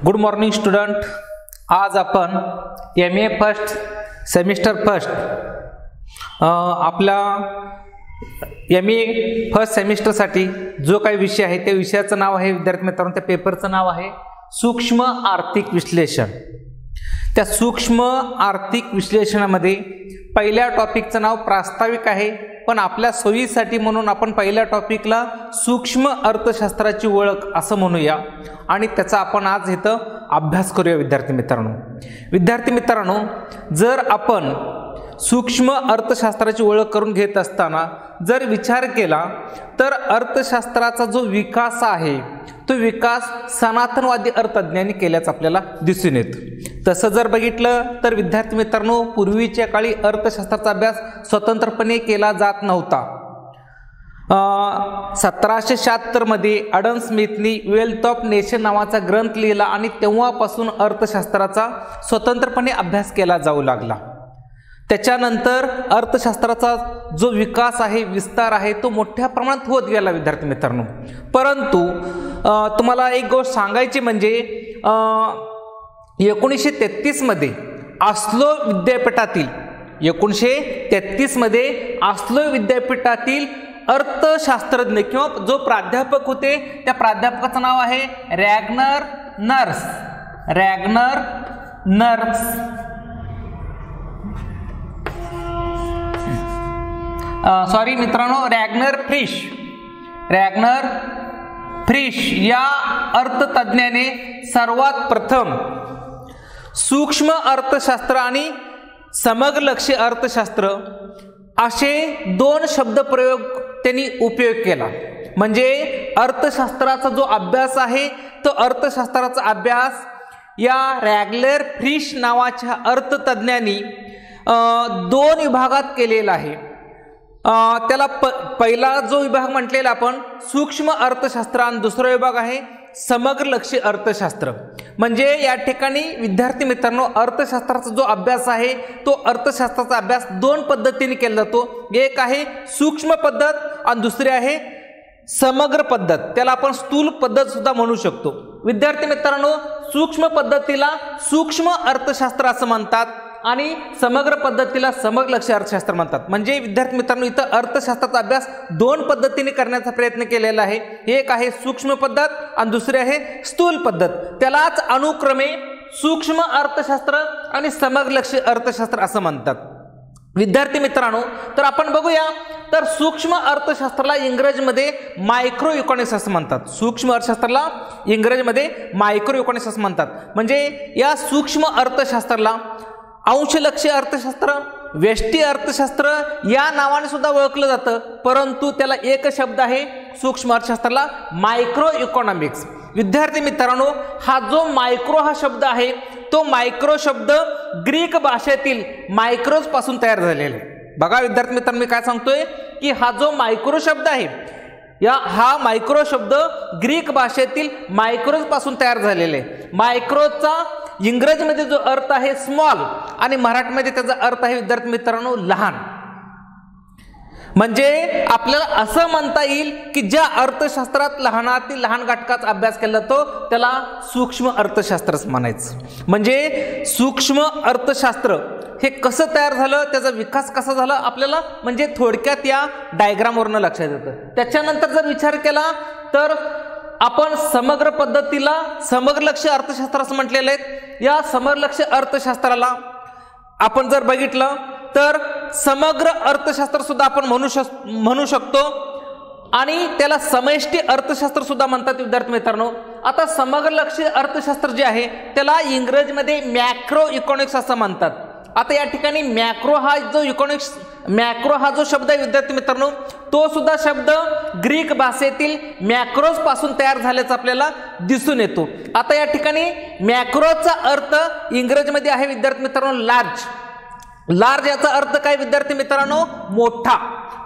Good morning student. आज आपण MA first semester first आपला MA फर्स्ट सेमिस्टरसाठी जो काही विषय आहे त्या विषयाचं नाव आहे विद्यार्थी मित्रांनो, त्या पेपरचं नाव आहे सूक्ष्म आर्थिक विश्लेषण. त्या सूक्ष्म आर्थिक विश्लेषणामध्ये पहिल्या टॉपिकचं नाव प्रास्ताविक आहे, पण आपल्या सोयीसाठी म्हणून आपण पहिल्या टॉपिकला सूक्ष्म अर्थशास्त्राची ओळख असं म्हणूया आणि त्याचा आपण आज इथं अभ्यास करूया. विद्यार्थी मित्रांनो, जर आपण सूक्ष्म अर्थशास्त्राची ओळख करून घेत असताना जर विचार केला तर अर्थशास्त्राचा जो विकास आहे तो विकास सनातनवादी अर्थज्ञांनी केल्याचं आपल्याला दिसून येतो. तसं जर बघितलं तर विद्यार्थी मित्रांनो, पूर्वीच्या काळी अर्थशास्त्राचा अभ्यास स्वतंत्रपणे केला जात नव्हता. 1776 मध्ये अडम स्मिथनी वेल्थ ऑफ नेशन नावाचा ग्रंथ लिहिला आणि तेव्हापासून अर्थशास्त्राचा स्वतंत्रपणे अभ्यास केला जाऊ लागला. त्याच्यानंतर अर्थशास्त्राचा जो विकास आहे, विस्तार आहे, तो मोठ्या प्रमाणात होत गेला विद्यार्थी मित्रांनो. परंतु तुम्हाला एक गोष्ट सांगायची म्हणजे 1933 मध्ये ऑस्लो विद्यापीठातील 1933 मध्ये ऑस्लो विद्यापीठातील अर्थशास्त्रज्ञ किंवा जो प्राध्यापक होते त्या प्राध्यापकाचं नाव आहे रॅग्नर नर्स. सॉरी मित्रांनो, रॅग्नर फ्रिश या अर्थतज्ञाने सर्वात प्रथम सूक्ष्म अर्थशास्त्र आणि समग्रलक्षी अर्थशास्त्र असे दोन शब्दप्रयोग त्यांनी उपयोग केला. म्हणजे अर्थशास्त्राचा जो अभ्यास आहे तो अर्थशास्त्राचा अभ्यास या रॅग्नर फ्रिश नावाच्या अर्थतज्ञांनी दोन विभागात केलेला आहे. त्याला पहिला जो विभाग म्हटलेला आपण सूक्ष्म अर्थशास्त्र आणि दुसरा विभाग आहे समग्रलक्षी अर्थशास्त्र. म्हणजे या ठिकाणी विद्यार्थी मित्रांनो, अर्थशास्त्राचा जो अभ्यास आहे तो अर्थशास्त्राचा अभ्यास दोन पद्धतीने केला जातो. एक आहे सूक्ष्म पद्धत आणि दुसरी आहे समग्र पद्धत. त्याला आपण स्थूल पद्धत सुद्धा म्हणू शकतो. विद्यार्थी मित्रांनो, सूक्ष्म पद्धतीला सूक्ष्म अर्थशास्त्र असं म्हणतात आणि समग्र पद्धतीला समग्रलक्षी अर्थशास्त्र म्हणतात. म्हणजे विद्यार्थी मित्रांनो, इथं अर्थशास्त्राचा अभ्यास दोन पद्धतीने करण्याचा प्रयत्न केलेला आहे. एक आहे सूक्ष्म पद्धत आणि दुसरी आहे स्थूल पद्धत. त्यालाच अनुक्रमे सूक्ष्म अर्थशास्त्र आणि समग्रलक्षी अर्थशास्त्र असं म्हणतात. विद्यार्थी मित्रांनो, तर आपण बघूया तर सूक्ष्म अर्थशास्त्राला इंग्रजीमध्ये मायक्रो इकॉनॉमिक्स असं म्हणतात. सूक्ष्म अर्थशास्त्राला इंग्रजीमध्ये मायक्रो इकॉनॉमिक्स असं म्हणतात. म्हणजे या सूक्ष्म अर्थशास्त्राला अंशलक्षी अर्थशास्त्र, व्यष्टी अर्थशास्त्र या नावाने सुद्धा ओळखलं जातं. परंतु त्याला एक शब्द आहे सूक्ष्म अर्थशास्त्राला मायक्रो इकॉनॉमिक्स. विद्यार्थी मित्रांनो, हा जो मायक्रो हा शब्द आहे तो मायक्रो शब्द ग्रीक भाषेतील मायक्रोज पासून तयार झालेला आहे. बघा विद्यार्थी मित्रांनो, मी काय सांगतोय की हा जो मायक्रो शब्द आहे हा मायक्रो शब्द ग्रीक भाषेतील मायक्रोज पासून तयार झालेला आहे. मायक्रोचा इंग्रजीमध्ये जो अर्थ आहे स्मॉल आणि मराठीमध्ये त्याचा अर्थ आहे विद्यार्थी मित्रांनो लहान. म्हणजे आपल्याला असं म्हणता येईल की ज्या अर्थशास्त्रात लहानातील लहान घटकाचा अभ्यास केला जातो त्याला सूक्ष्म अर्थशास्त्रच म्हणायचं. म्हणजे सूक्ष्म अर्थशास्त्र हे कसं तयार झालं, त्याचा विकास कसा झाला आपल्याला म्हणजे थोडक्यात या डायग्रामवरनं लक्षात येतं. त्याच्यानंतर जर विचार केला तर आपण समग्र पद्धतीला समग्रलक्षी अर्थशास्त्र असं म्हटलेलं आहे. या समग्रलक्षी अर्थशास्त्राला आपण जर बघितलं तर समग्र अर्थशास्त्र सुद्धा आपण म्हणू शकतो आणि त्याला समष्टी अर्थशास्त्र सुद्धा म्हणतात. विद्यार्थी मित्रांनो, आता समग्रलक्षी अर्थशास्त्र जे आहे त्याला इंग्रजीमध्ये मॅक्रो इकॉनॉमिक्स असं म्हणतात. आता या ठिकाणी मॅक्रो हा जो शब्द आहे विद्यार्थी मित्रांनो, तो सुद्धा शब्द ग्रीक भाषेतील मॅक्रोज पासून तयार झाल्याचा आपल्याला दिसून येतो. आता या ठिकाणी मॅक्रोचा अर्थ इंग्रजीमध्ये आहे विद्यार्थी मित्रांनो लार्ज. याचा अर्थ काय विद्यार्थी मित्रांनो, मोठा.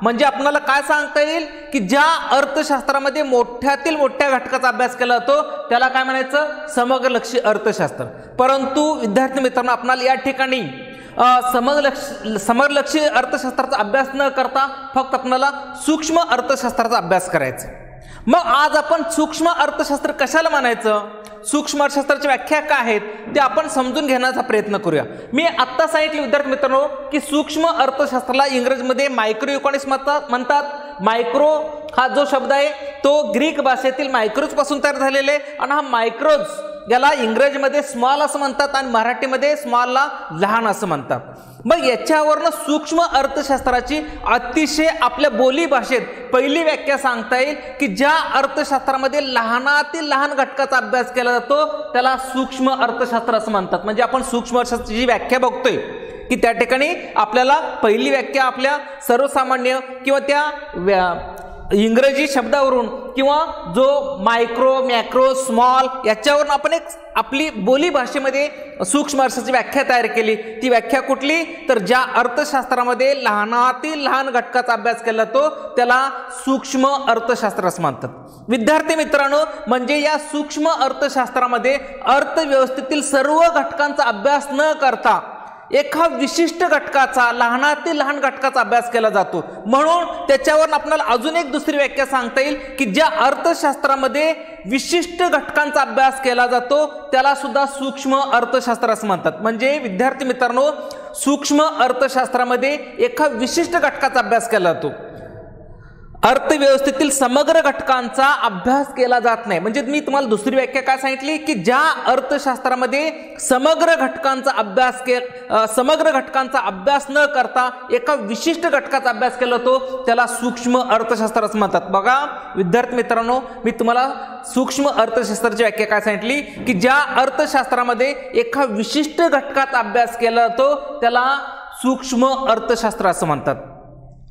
म्हणजे आपल्याला काय सांगता येईल की ज्या अर्थशास्त्रामध्ये मोठ्यातील मोठ्या घटकाचा अभ्यास केला जातो त्याला काय म्हणायचं, समग्रलक्षी अर्थशास्त्र. परंतु विद्यार्थी मित्रांनो, आपल्याला या ठिकाणी समग्रलक्षी अर्थशास्त्राचा अभ्यास न करता फक्त आपल्याला सूक्ष्म अर्थशास्त्राचा अभ्यास करायचा. मग आज आपण सूक्ष्म अर्थशास्त्र कशाला म्हणायचं? सूक्ष्म अर्थशास्त्राची व्याख्या काय आहेत ते आपण समजून घेण्याचा प्रयत्न करूया। मी आत्ता सांगितले विद्यार्थी मित्रांनो की सूक्ष्म अर्थशास्त्राला इंग्रजीमध्ये मायक्रो इकॉनॉमिक्स म्हणतात। मायक्रो हा जो शब्द आहे तो ग्रीक भाषेतील मायक्रोज पासून तयार झालेला आहे आणि हा मायक्रोज याला इंग्रजीमध्ये स्मॉल असं म्हणतात आणि मराठीमध्ये स्मॉलला लहान असं म्हणतात। मग याच्यावरनं सूक्ष्म अर्थशास्त्राची अतिशय आपल्या बोली भाषेत पहिली व्याख्या सांगता येईल की ज्या अर्थशास्त्रामध्ये लहानातील लहान घटकाचा अभ्यास केला जातो त्याला सूक्ष्म अर्थशास्त्र असं म्हणतात। म्हणजे आपण सूक्ष्म अर्थशास्त्राची व्याख्या बघतोय की त्या ठिकाणी आपल्याला पहिली व्याख्या आपल्या सर्वसामान्य किंवा त्या इंग्रजी शब्दावरून किंवा जो मायक्रो मॅक्रो स्मॉल याच्यावरून आपण एक आपली बोली भाषेमध्ये सूक्ष्म अर्थशास्त्राची व्याख्या तयार केली। ती व्याख्या कुठली तर ज्या अर्थशास्त्रामध्ये लहानातील लहान घटकाचा अभ्यास केला जातो त्याला सूक्ष्म अर्थशास्त्र असं म्हणतात। विद्यार्थी मित्रांनो म्हणजे या सूक्ष्म अर्थशास्त्रामध्ये अर्थव्यवस्थेतील सर्व घटकांचा अभ्यास न करता एका विशिष्ट घटकाचा लहानातील लहान घटकाचा अभ्यास केला जातो। म्हणून त्याच्यावर आपल्याला अजून एक दुसरी व्याख्या सांगता येईल की ज्या अर्थशास्त्रामध्ये विशिष्ट घटकांचा अभ्यास केला जातो त्याला सुद्धा सूक्ष्म अर्थशास्त्र असं म्हणतात। म्हणजे विद्यार्थी मित्रांनो सूक्ष्म अर्थशास्त्रामध्ये एका विशिष्ट घटकाचा अभ्यास केला जातो, अर्थव्यवस्थेतील समग्र घटकांचा अभ्यास केला जात नाही। म्हणजे मी तुम्हाला दुसरी व्याख्या काय सांगितली की ज्या अर्थशास्त्रामध्ये समग्र घटकांचा अभ्यास न करता एका विशिष्ट घटकाचा अभ्यास केला जातो त्याला सूक्ष्म अर्थशास्त्र असं म्हणतात। बघा विद्यार्थी मित्रांनो मी तुम्हाला सूक्ष्म अर्थशास्त्राची व्याख्या काय सांगितली की ज्या अर्थशास्त्रामध्ये एका विशिष्ट घटकाचा अभ्यास केला जातो त्याला सूक्ष्म अर्थशास्त्र असं म्हणतात।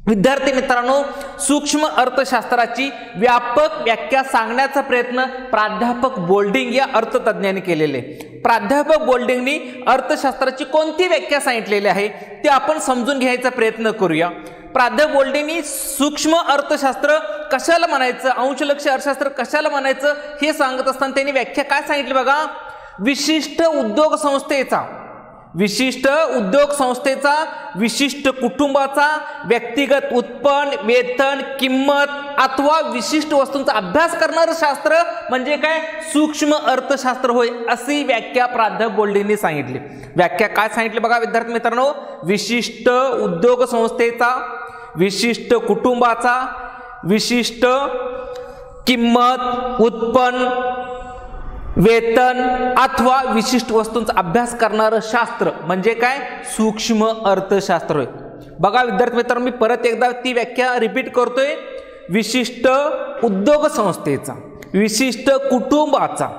विद्यार्थी मित्रांनो सूक्ष्म अर्थशास्त्राची व्यापक व्याख्या सांगण्याचा प्रयत्न प्राध्यापक बोल्डिंग या अर्थतज्ञांनी केलेले। प्राध्यापक बोल्डिंगनी अर्थशास्त्राची कोणती व्याख्या सांगितलेली आहे ते आपण समजून घ्यायचा प्रयत्न करूया। प्राध्यापक बोल्डिंगनी सूक्ष्म अर्थशास्त्र कशाला म्हणायचं, अंशलक्ष्य अर्थशास्त्र कशाला म्हणायचं हे सांगत असताना त्यांनी व्याख्या काय सांगितली बघा, विशिष्ट उद्योग संस्थेचा विशिष्ट कुटुंबाचा व्यक्तिगत उत्पन्न वेतन किंमत अथवा विशिष्ट वस्तूंचा अभ्यास करणारं शास्त्र म्हणजे काय सूक्ष्म अर्थशास्त्र होय अशी व्याख्या प्राध्यापक बोल्डिंगनी सांगितली। व्याख्या काय सांगितली बघा विद्यार्थी मित्रांनो, विशिष्ट उद्योग संस्थेचा विशिष्ट कुटुंबाचा विशिष्ट किंमत उत्पन्न वेतन अथवा विशिष्ट वस्तूंचा अभ्यास करणारं शास्त्र म्हणजे काय सूक्ष्म अर्थशास्त्र होय। बघा विद्यार्थी मित्रांनो मी परत एकदा ती व्याख्या रिपीट करतोय, विशिष्ट उद्योग संस्थेचा विशिष्ट कुटुंबाचा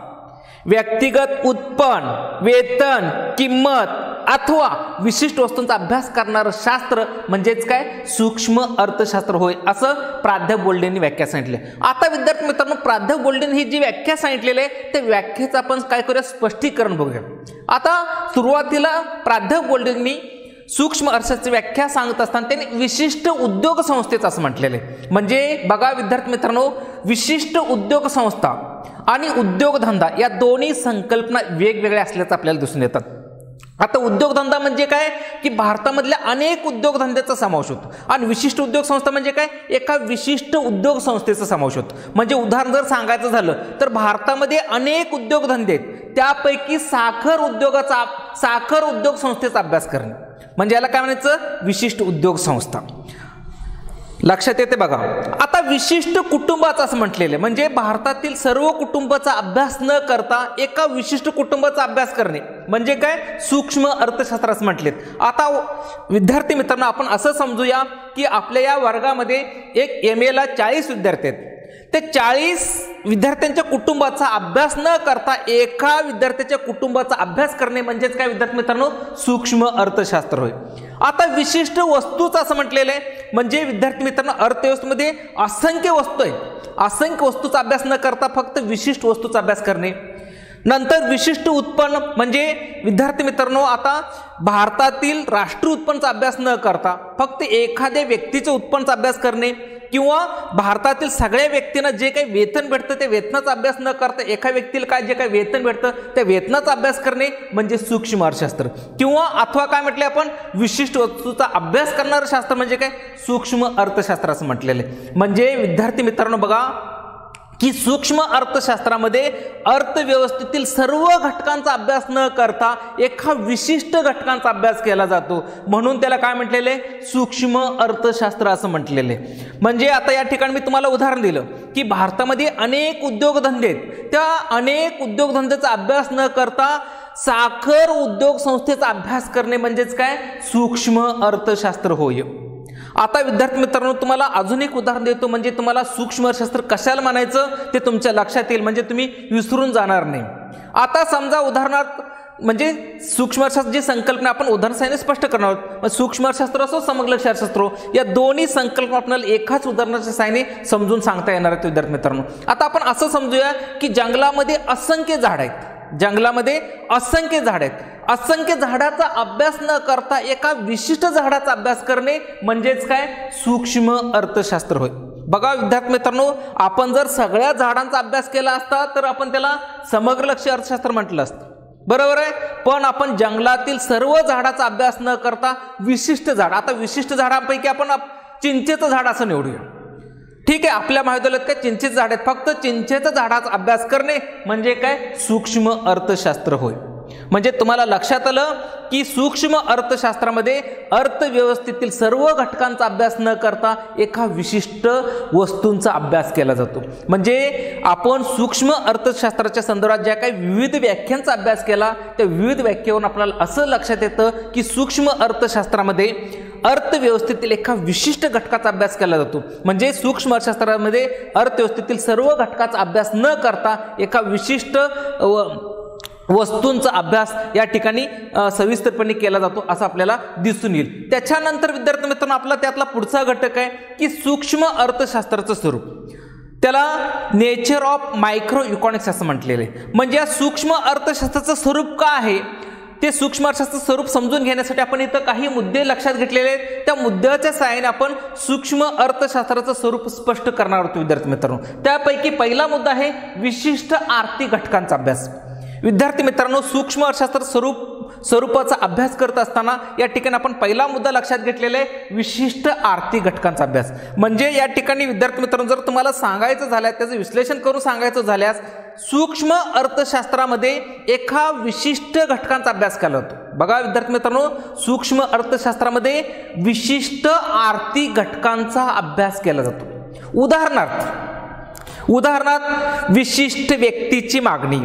व्यक्तिगत उत्पन्न वेतन किंमत अथवा विशिष्ट वस्तूंचा अभ्यास करणारं शास्त्र म्हणजेच काय सूक्ष्म अर्थशास्त्र होय असं प्राध्यापक बोल्डिंगनी व्याख्या सांगितली। आता विद्यार्थी मित्रांनो प्राध्यापक बोल्डिंग ही जी व्याख्या सांगितलेली आहे त्या व्याख्येचं आपण काय करूया स्पष्टीकरण बघूया। आता सुरुवातीला प्राध्यापक बोल्डिंगनी सूक्ष्म अर्थशास्त्राची व्याख्या सांगत असताना त्यांनी विशिष्ट उद्योग संस्थेचं असं म्हटलेलं आहे। म्हणजे बघा विद्यार्थी मित्रांनो विशिष्ट उद्योग संस्था आणि उद्योगधंदा या दोन्ही संकल्पना वेगवेगळ्या असल्याचं आपल्याला दिसून येतात। आता उद्योगधंदा म्हणजे काय की भारतामधल्या अनेक उद्योगधंद्याचा समावेश होतो आणि विशिष्ट उद्योग संस्था म्हणजे काय एका विशिष्ट उद्योग संस्थेचा समावेश होतो। म्हणजे उदाहरण जर सांगायचं झालं तर भारतामध्ये अनेक उद्योगधंदे आहेत त्यापैकी साखर उद्योग संस्थेचा अभ्यास करणे म्हणजे याला काय म्हणायचं विशिष्ट उद्योग संस्था। लक्षात येते बघा। आता विशिष्ट कुटुंबाचं असं म्हटलेलं आहे म्हणजे भारतातील सर्व कुटुंबाचा अभ्यास न करता एका विशिष्ट कुटुंबाचा अभ्यास करणे म्हणजे काय सूक्ष्म अर्थशास्त्र असं म्हटलेत। आता विद्यार्थी मित्रांनो आपण असं समजूया की आपल्या या वर्गामध्ये एक MA ला 40 विद्यार्थी आहेत, ते 40 विद्यार्थ्यांच्या कुटुंबाचा अभ्यास न करता एका विद्यार्थ्याच्या कुटुंबाचा अभ्यास करणे म्हणजेच काय विद्यार्थी मित्रांनो सूक्ष्म अर्थशास्त्र होय। आता विशिष्ट वस्तूचं असं म्हटलेलं आहे म्हणजे विद्यार्थी मित्रांनो अर्थव्यवस्थेमध्ये असंख्य वस्तू आहेत, असंख्य वस्तूचा अभ्यास न करता फक्त विशिष्ट वस्तूचा अभ्यास करणे। नंतर विशिष्ट उत्पन्न म्हणजे विद्यार्थी मित्रांनो आता भारतातील राष्ट्रीय उत्पन्नाचा अभ्यास न करता फक्त एखाद्या व्यक्तीच्या उत्पन्नाचा अभ्यास करणे किंवा भारतातील सगळ्या व्यक्तींना जे काही वेतन भेटतं त्या वेतनाचा अभ्यास न करता एका व्यक्तीला काय जे काही वेतन भेटतं त्या वेतनाचा अभ्यास करणे म्हणजे सूक्ष्म अर्थशास्त्र किंवा अथवा काय म्हटले आपण विशिष्ट वस्तूचा अभ्यास करणारं शास्त्र म्हणजे काय सूक्ष्म अर्थशास्त्र असं म्हटलेलं आहे। म्हणजे विद्यार्थी मित्रांनो बघा की सूक्ष्म अर्थशास्त्रामध्ये अर्थव्यवस्थेतील सर्व घटकांचा अभ्यास न करता एका विशिष्ट घटकांचा अभ्यास केला जातो, म्हणून त्याला काय म्हटलेले, सूक्ष्म अर्थशास्त्र असं म्हटलेले. म्हणजे आता या ठिकाणी मी तुम्हाला उदाहरण दिलं की भारतामध्ये अनेक उद्योगधंदे आहेत, त्या अनेक उद्योगधंद्याचा अभ्यास न करता साखर उद्योग संस्थेचा अभ्यास करणे म्हणजेच काय, सूक्ष्म अर्थशास्त्र होय. आता विद्यार्थी मित्रांनो तुम्हाला अजून एक उदाहरण देतो, म्हणजे तुम्हाला सूक्ष्म अर्थशास्त्र कशाला म्हणायचं ते तुमच्या लक्षात येईल, म्हणजे तुम्ही विसरून जाणार नाही. आता समजा उदाहरणार्थ म्हणजे सूक्ष्म अर्थशास्त्र जी संकल्पना आपण उदाहरणाने स्पष्ट करणार आहोत. सूक्ष्म अर्थशास्त्र असो समग्र अर्थशास्त्र या दोन्ही संकल्पना आपल्याला एकाच उदाहरणाच्या सहाय्याने समजून सांगता येणार आहेत विद्यार्थी मित्रांनो. आता आपण असं समजूया की जंगलामध्ये असंख्य झाड आहेत, जंगलामध्ये असंख्य झाड आहेत, असंख्य झाडाचा अभ्यास न करता एका विशिष्ट झाडाचा अभ्यास करणे म्हणजेच काय, सूक्ष्म अर्थशास्त्र होय. बघा विद्यार्थी मित्रांनो, आपण जर सगळ्या झाडांचा अभ्यास केला असता तर आपण त्याला समग्र लक्ष्य अर्थशास्त्र म्हटलं असतं, बरोबर आहे. पण आपण जंगलातील सर्व झाडाचा अभ्यास न करता विशिष्ट झाड, आता विशिष्ट झाडांपैकी आपण चिंचेचं झाड असं निवडूया. ठीक आहे, आपल्या महाविद्यालयात काय चिंचेचं झाड आहेत, फक्त चिंचेच्या झाडाचा अभ्यास करणे म्हणजे काय, सूक्ष्म अर्थशास्त्र होय. म्हणजे तुम्हाला लक्षात आलं की सूक्ष्म अर्थशास्त्रामध्ये अर्थव्यवस्थेतील सर्व घटकांचा अभ्यास न करता एका विशिष्ट वस्तूंचा अभ्यास केला जातो. म्हणजे आपण सूक्ष्म अर्थशास्त्राच्या संदर्भात ज्या काही विविध व्याख्यांचा अभ्यास केला त्या विविध व्याख्येवरून आपल्याला असं लक्षात येतं की सूक्ष्म अर्थशास्त्रामध्ये अर्थव्यवस्थेतील एका विशिष्ट घटकाचा अभ्यास केला जातो. म्हणजे सूक्ष्म अर्थशास्त्रामध्ये अर्थव्यवस्थेतील सर्व घटकाचा अभ्यास न करता एका विशिष्ट वस्तूंचा अभ्यास या ठिकाणी सविस्तरपणे केला जातो असं आपल्याला दिसून येईल. त्याच्यानंतर विद्यार्थी मित्रांनो आपला त्यातला पुढचा घटक आहे की सूक्ष्म अर्थशास्त्राचं स्वरूप, त्याला नेचर ऑफ मायक्रो इकॉनॉमिक्स असं म्हटलेलं आहे. म्हणजे या सूक्ष्म अर्थशास्त्राचं स्वरूप का आहे ते सूक्ष्म अर्थशास्त्राचं स्वरूप समजून घेण्यासाठी आपण इथं काही मुद्दे लक्षात घेतलेले आहेत. त्या मुद्द्याच्या सहाय्याने आपण सूक्ष्म अर्थशास्त्राचं स्वरूप स्पष्ट करणार आहोत विद्यार्थी मित्रांनो. त्यापैकी पहिला मुद्दा आहे विशिष्ट आर्थिक घटकांचा अभ्यास. विद्यार्थी मित्रांनो, सूक्ष्म अर्थशास्त्र स्वरूपाचा अभ्यास करत असताना या ठिकाणी आपण पहिला मुद्दा लक्षात घेतलेला आहे विशिष्ट आर्थिक घटकांचा अभ्यास. म्हणजे या ठिकाणी विद्यार्थी मित्रांनो जर तुम्हाला सांगायचं झाल्यास, त्याचं विश्लेषण करून सांगायचं झाल्यास, सूक्ष्म अर्थशास्त्रामध्ये एका विशिष्ट घटकांचा अभ्यास केला जातो. बघा विद्यार्थी मित्रांनो, सूक्ष्म अर्थशास्त्रामध्ये विशिष्ट आर्थिक घटकांचा अभ्यास केला जातो. उदाहरणार्थ विशिष्ट व्यक्तीची मागणी,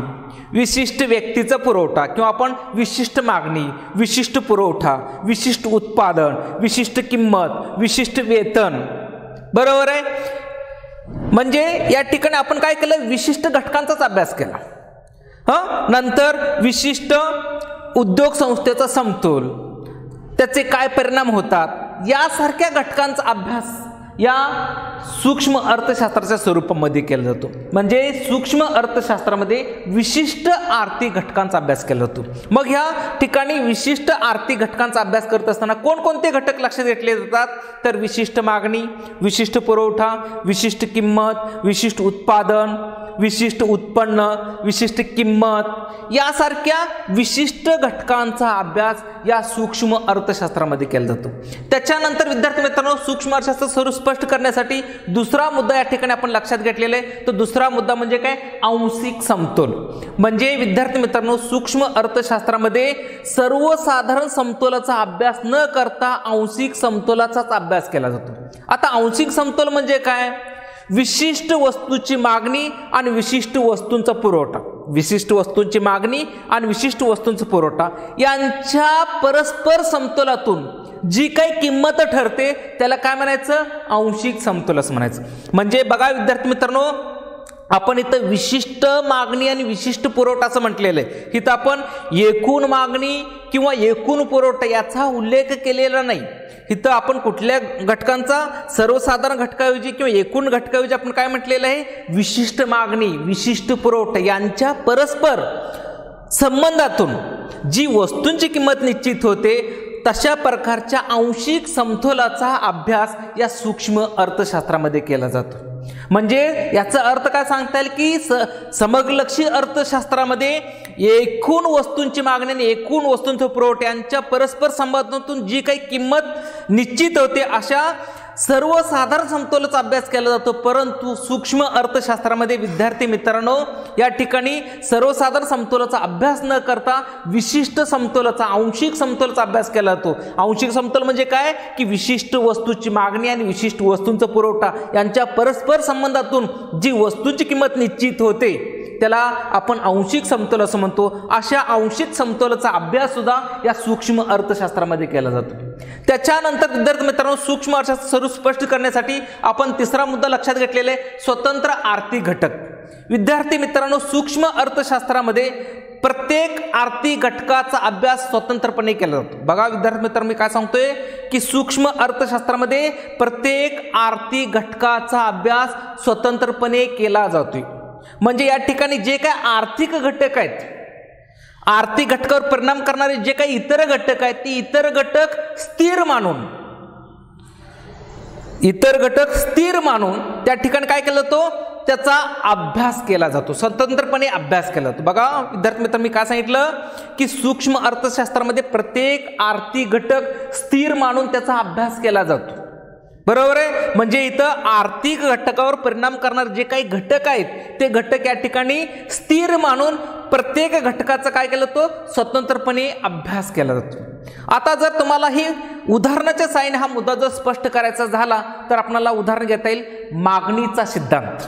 विशिष्ट व्यक्तीचा पुरवठा, किंवा आपण विशिष्ट मागणी, विशिष्ट पुरवठा, विशिष्ट उत्पादन, विशिष्ट किंमत, विशिष्ट वेतन, बरोबर आहे. म्हणजे या ठिकाणी आपण काय केलं, विशिष्ट घटकांचाच अभ्यास केला. नंतर विशिष्ट उद्योग संस्थेचा समतोल, त्याचे काय परिणाम होतात, यासारख्या घटकांचा अभ्यास या सूक्ष्म अर्थशास्त्राच्या स्वरूपामध्ये केला जातो. म्हणजे सूक्ष्म अर्थशास्त्रामध्ये विशिष्ट आर्थिक घटकांचा अभ्यास केला जातो. मग ह्या ठिकाणी विशिष्ट आर्थिक घटकांचा अभ्यास करत असताना कोणकोणते घटक लक्षात घेतले जातात, तर विशिष्ट मागणी, विशिष्ट पुरवठा, विशिष्ट किंमत, विशिष्ट उत्पादन, विशिष्ट उत्पन्न, विशिष्ट किंमत, यासारख्या विशिष्ट घटकांचा अभ्यास या सूक्ष्म अर्थशास्त्रामध्ये केला जातो. त्याच्यानंतर विद्यार्थी मित्रांनो, सूक्ष्म अर्थशास्त्र स्वरूप स्पष्ट करण्यासाठी दुसरा मुद्दा या ठिकाणी आपण लक्षात घेतलेला आहे. तो दुसरा मुद्दा म्हणजे काय, आंशिक समतोल. म्हणजे विद्यार्थी मित्रांनो, सूक्ष्म अर्थशास्त्रामध्ये सर्वसाधारण समतोलाचा अभ्यास न करता आंशिक समतोलाचाच अभ्यास केला जातो. आता आंशिक समतोल म्हणजे काय, विशिष्ट वस्तूची मागणी आणि विशिष्ट वस्तूंचा पुरवठा, विशिष्ट वस्तूंची मागणी आणि विशिष्ट वस्तूंचा पुरवठा यांच्या परस्पर समतोलातून जी काही किंमत ठरते त्याला काय म्हणायचं, आंशिक समतोल असं म्हणायचं. म्हणजे बघा विद्यार्थी मित्रांनो, आपण इथं विशिष्ट मागणी आणि विशिष्ट पुरवठा असं म्हटलेलं आहे. इथं आपण एकूण मागणी किंवा एकूण पुरवठा याचा उल्लेख केलेला नाही. इथं आपण कुठल्या घटकांचा, सर्वसाधारण घटकाऐवजी किंवा एकूण घटकाऐवजी आपण काय म्हटलेलं आहे, विशिष्ट मागणी, विशिष्ट पुरवठा यांच्या परस्पर संबंधातून जी वस्तूंची किंमत निश्चित होते तशा प्रकारच्या आंशिक समतोलाचा अभ्यास या सूक्ष्म अर्थशास्त्रामध्ये केला जातो. म्हणजे याचा अर्थ काय सांगता येईल की समग्रलक्षी अर्थशास्त्रामध्ये एकूण वस्तूंची मागणी आणि एकूण वस्तूंचा पुरवठा यांच्या परस्पर संबंधातून जी काही किंमत निश्चित होते अशा सर्वसाधारण समतोलाचा अभ्यास केला जातो, परंतु सूक्ष्म अर्थशास्त्रामध्ये विद्यार्थी मित्रांनो या ठिकाणी सर्वसाधारण समतोलाचा अभ्यास न करता विशिष्ट समतोलाचा, आंशिक समतोलाचा अभ्यास केला जातो. आंशिक समतोल म्हणजे काय की विशिष्ट वस्तूची मागणी आणि विशिष्ट वस्तूंचा पुरवठा यांच्या परस्पर संबंधातून जी वस्तूची किंमत निश्चित होते त्याला आपण आंशिक समतोल असं म्हणतो. अशा आंशिक समतोलाचा अभ्यास सुद्धा या सूक्ष्म अर्थशास्त्रामध्ये केला जातो. त्याच्यानंतर विद्यार्थी मित्रांनो सूक्ष्म अर्थशास्त्र स्वरूप स्पष्ट करण्यासाठी आपण तिसरा मुद्दा लक्षात घेतलेला आहे, स्वतंत्र आर्थिक घटक. विद्यार्थी मित्रांनो सूक्ष्म अर्थशास्त्रामध्ये प्रत्येक आर्थिक घटकाचा अभ्यास स्वतंत्रपणे केला जातो. बघा विद्यार्थी मित्रांनो मी काय सांगतोय की सूक्ष्म अर्थशास्त्रामध्ये प्रत्येक आर्थिक घटकाचा अभ्यास स्वतंत्रपणे केला जातोय. म्हणजे या ठिकाणी जे काय आर्थिक घटक आहेत, आर्थिक घटकावर परिणाम करणारे जे काही इतर घटक आहेत, ते इतर घटक स्थिर मानून त्या ठिकाणी काय केलं जातो, त्याचा अभ्यास केला जातो, स्वतंत्रपणे अभ्यास केला जातो. बघा विद्यार्थी मित्र मी काय सांगितलं की सूक्ष्म अर्थशास्त्रामध्ये प्रत्येक आर्थिक घटक स्थिर मानून त्याचा अभ्यास केला जातो. बरोबर आहे. म्हणजे इथं आर्थिक घटकावर परिणाम करणारे जे काही घटक आहेत ते घटक या ठिकाणी स्थिर मानून प्रत्येक घटकाचा काय केलं जातो, स्वतंत्रपणे अभ्यास केला जातो. आता जर तुम्हाला ही उदाहरणाच्या साहाय्याने हा मुद्दा जर स्पष्ट करायचा झाला तर आपल्याला उदाहरण घेता येईल मागणीचा सिद्धांत.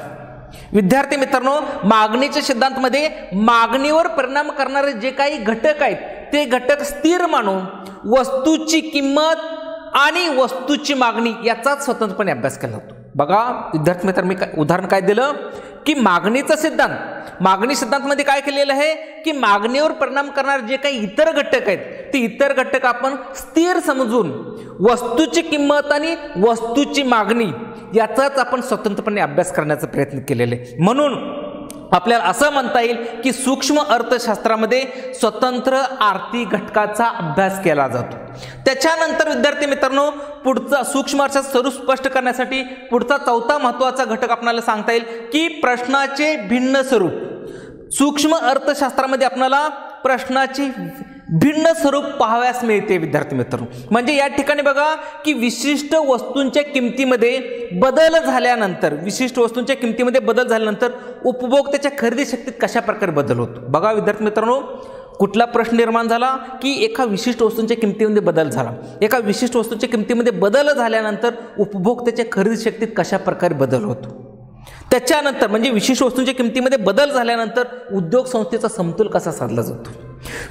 विद्यार्थी मित्रांनो मागणीच्या सिद्धांतामध्ये मागणीवर परिणाम करणारे जे काही घटक आहेत ते घटक स्थिर मानून वस्तूची किंमत आणि वस्तूची मागणी याचाच स्वतंत्रपणे अभ्यास केला जातो. बघा विद्यार्थी मित्रांनो मी उदाहरण काय दिलं की मागणीचा सिद्धांत, मागणी सिद्धांतामध्ये काय केलेलं आहे की मागणीवर परिणाम करणारे जे काही इतर घटक आहेत ते इतर घटक आपण स्थिर समजून वस्तूची किंमत आणि वस्तूची मागणी याचाच आपण स्वतंत्रपणे अभ्यास करण्याचा प्रयत्न केलेला आहे. म्हणून आपल्याला असं म्हणता येईल की सूक्ष्म अर्थशास्त्रामध्ये स्वतंत्र आर्थिक घटकाचा अभ्यास केला जातो. त्याच्यानंतर विद्यार्थी मित्रांनो पुढचा सूक्ष्म अर्थशास्त्र स्वरूप स्पष्ट करण्यासाठी पुढचा चौथा महत्त्वाचा घटक आपल्याला सांगता येईल की प्रश्नाचे भिन्न स्वरूप. सूक्ष्म अर्थशास्त्रामध्ये आपल्याला प्रश्नाचे भिन्न स्वरूप पाहाव्यास मिळते विद्यार्थी मित्रांनो. म्हणजे या ठिकाणी बघा की विशिष्ट वस्तूंच्या किमतीमध्ये बदल झाल्यानंतर उपभोक्त्याच्या खरेदी शक्तीत कशा प्रकारे बदल होतो. बघा विद्यार्थी मित्रांनो कुठला प्रश्न निर्माण झाला की एका विशिष्ट वस्तूंच्या किमतीमध्ये बदल झाला. एका विशिष्ट वस्तूंच्या किमतीमध्ये बदल झाल्यानंतर उपभोक्त्याच्या खरेदी शक्तीत कशा प्रकारे बदल होतो. त्याच्यानंतर म्हणजे विशिष्ट वस्तूंच्या किमतीमध्ये बदल झाल्यानंतर उद्योग संस्थेचा समतोल कसा साधला जातो.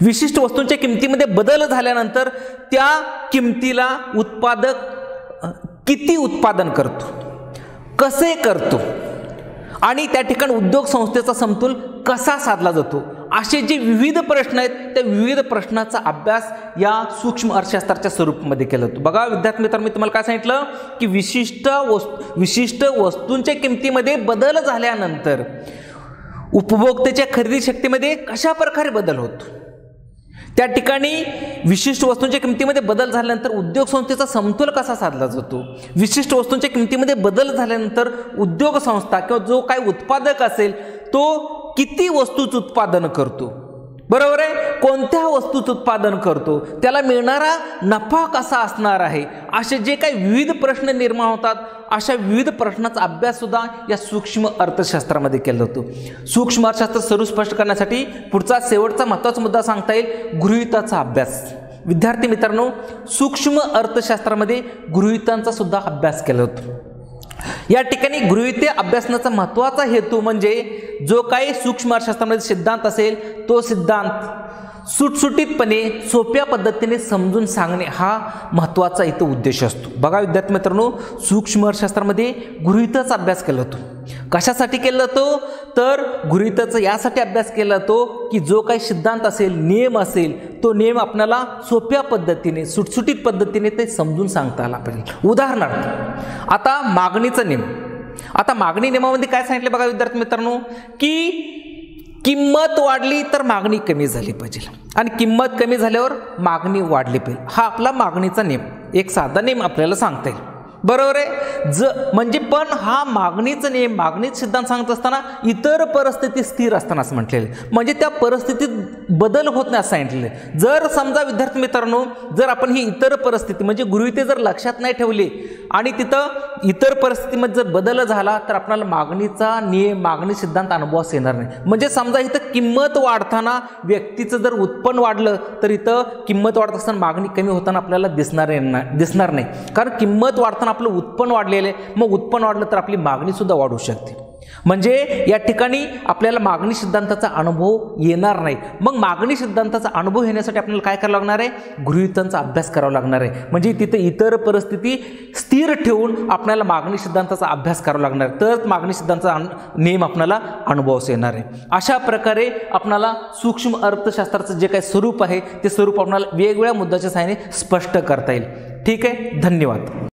विशिष्ट वस्तूंच्या किमतीमध्ये बदल झाल्यानंतर त्या किमतीला उत्पादक किती उत्पादन करतो, कसे करतो आणि त्या ठिकाणी उद्योग संस्थेचा समतोल कसा साधला जातो, असे जे विविध प्रश्न आहेत त्या विविध प्रश्नाचा अभ्यास या सूक्ष्म अर्थशास्त्राच्या स्वरूपामध्ये केला जातो. बघा विद्यार्थी मित्रांनो मी तुम्हाला काय सांगितलं की विशिष्ट वस्तूंच्या किमतीमध्ये बदल झाल्यानंतर उपभोक्त्याच्या खरेदी शक्तीमध्ये कशा प्रकारे बदल होतो. त्या ठिकाणी विशिष्ट वस्तूंच्या किमतीमध्ये बदल झाल्यानंतर उद्योग संस्थेचा समतोल कसा साधला जातो. विशिष्ट वस्तूंच्या किमतीमध्ये बदल झाल्यानंतर उद्योग संस्था किंवा जो काही उत्पादक असेल तो किती वस्तूचं उत्पादन करतो, बरोबर आहे, कोणत्या वस्तूचं उत्पादन करतो, त्याला मिळणारा नफा कसा असणार आहे, असे जे काही विविध प्रश्न निर्माण होतात अशा विविध प्रश्नाचा अभ्यास सुद्धा या सूक्ष्म अर्थशास्त्रामध्ये केला जातो. सूक्ष्म अर्थशास्त्र स्वरूप स्पष्ट करण्यासाठी पुढचा शेवटचा महत्त्वाचा मुद्दा सांगता येईल गृहीताचा अभ्यास. विद्यार्थी मित्रांनो सूक्ष्म अर्थशास्त्रामध्ये गृहीतांचा सुद्धा अभ्यास केला जातो. या ठिकाणी गृहीते अभ्यासनाचा महत्त्वाचा हेतू म्हणजे जो काही सूक्ष्म अर्थशास्त्रामध्ये सिद्धांत असेल तो सिद्धांत सुटसुटीतपणे सोप्या पद्धतीने समजून सांगणे हा महत्त्वाचा इथं उद्देश असतो. बघा विद्यार्थी मित्रांनो सूक्ष्म अर्थशास्त्रामध्ये गृहीताचा अभ्यास केला जातो. कशासाठी केला जातो तर गृहीताचा यासाठी अभ्यास केला जातो की जो काही सिद्धांत असेल, नियम असेल, तो नियम आपल्याला सोप्या पद्धतीने सुटसुटीत पद्धतीने ते समजून सांगता आला पाहिजे. उदाहरणार्थ आता मागणीचा नियम. आता मागणी नियमामध्ये काय सांगितले बघा विद्यार्थी मित्रांनो की किंमत वाढली तर मागणी कमी झाली पाहिजे आणि किंमत कमी झाल्यावर मागणी वाढली पाहिजे. हा आपला मागणीचा नियम, एक साधा नियम आपल्याला सांगता येईल. बरोबर आहे. म्हणजे पण हा मागणीचा नियम, मागणीचा सिद्धांत सांगत असताना इतर परिस्थिती स्थिर असताना असं म्हटलेलं, म्हणजे त्या परिस्थितीत बदल होत नाही असं सांगितलेलं. जर समजा विद्यार्थी मित्रांनो, जर आपण ही इतर परिस्थिती म्हणजे गृहीते जर लक्षात नाही ठेवली आणि तिथं इतर परिस्थितीमध्ये जर बदल झाला तर आपल्याला मागणीचा नियम, मागणी सिद्धांत अनुभवास येणार नाही. म्हणजे समजा इथं किंमत वाढताना व्यक्तीचं जर उत्पन्न वाढलं तर इथं किंमत वाढत असताना मागणी कमी होताना आपल्याला दिसणार नाही. कारण किंमत वाढताना आपलं उत्पन्न वाढलेलं आहे, मग उत्पन्न वाढलं तर आपली मागणी सुद्धा वाढू शकते. म्हणजे या ठिकाणी आपल्याला मागणी सिद्धांताचा अनुभव येणार नाही. मग मागणी सिद्धांताचा अनुभव येण्यासाठी आपल्याला काय करावं लागणार आहे? गृहीतांचा अभ्यास करावा लागणार आहे. म्हणजे तिथे इतर परिस्थिती स्थिर ठेवून आपल्याला मागणी सिद्धांताचा अभ्यास करावा लागणार आहे, तर मागणी सिद्धांताचा नियम आपल्याला अनुभवास येणार आहे. अशा प्रकारे आपल्याला सूक्ष्म अर्थशास्त्राचं जे काही स्वरूप आहे ते स्वरूप आपल्याला वेगवेगळ्या मुद्द्याच्या सहाय्याने स्पष्ट करता येईल. ठीक आहे, धन्यवाद.